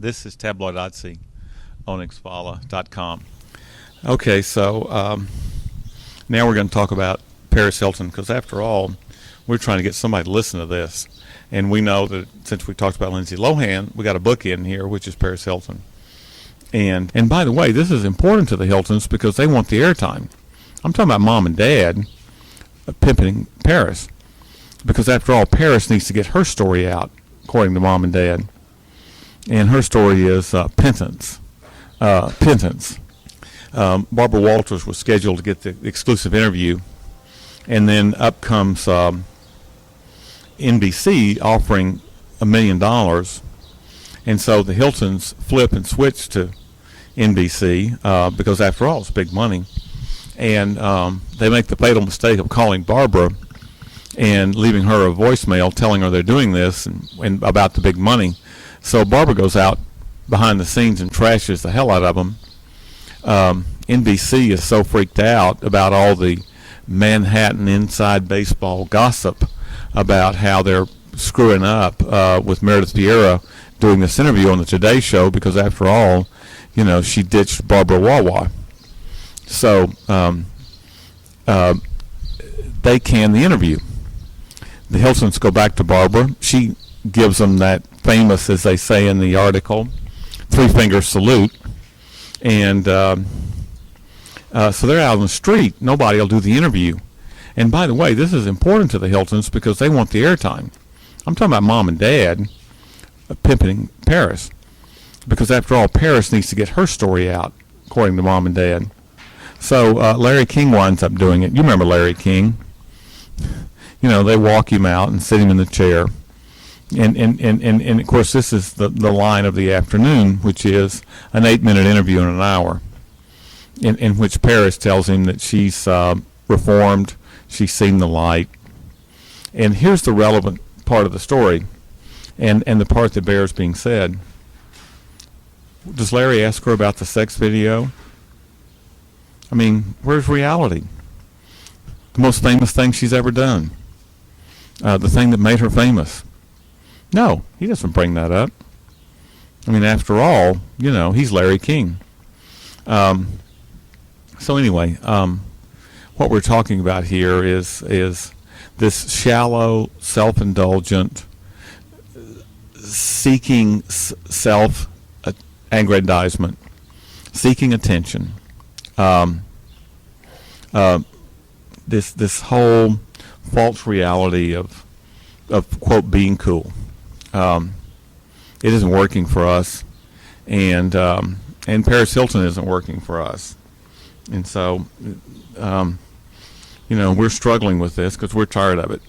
This is Tabloidazzi on xvala.com. Okay, so now we're going to talk about Paris Hilton, because after all, we're trying to get somebody to listen to this. And we know that since we talked about Lindsay Lohan, we got a book in here, which is Paris Hilton. And by the way, this is important to the Hiltons because they want the airtime. I'm talking about mom and dad pimping Paris, because after all, Paris needs to get her story out, according to mom and dad. And her story is Penance. Penance. Barbara Walters was scheduled to get the exclusive interview, and then up comes NBC offering $1 million, and so the Hiltons flip and switch to NBC because after all, it's big money, and they make the fatal mistake of calling Barbara and leaving her a voicemail telling her they're doing this and about the big money. So Barbara goes out behind the scenes and trashes the hell out of them. NBC is so freaked out about all the Manhattan inside baseball gossip about how they're screwing up with Meredith Vieira doing this interview on the Today Show, because after all, you know, she ditched Barbara Wawa. So they can the interview. The Hiltons go back to Barbara. She gives them that famous, as they say in the article, 3-finger salute. And so they're out on the street. Nobody will do the interview. And by the way, this is important to the Hiltons because they want the airtime. I'm talking about mom and dad pimping Paris, because after all, Paris needs to get her story out, according to mom and dad. So Larry King winds up doing it. You remember Larry King? You know, they walk him out and sit him in the chair. And of course, this is the line of the afternoon, which is an 8-minute interview in an hour, in which Paris tells him that she's reformed, she's seen the light. And here's the relevant part of the story, and the part that bears being said. Does Larry ask her about the sex video? I mean, where's reality? The most famous thing she's ever done. The thing that made her famous. No, he doesn't bring that up. I mean, after all, you know, he's Larry King. So anyway, what we're talking about here is this shallow, self-indulgent, seeking self-aggrandizement, seeking attention. This whole false reality of quote being cool. It isn't working for us, and Paris Hilton isn't working for us, and so you know, we're struggling with this because we're tired of it.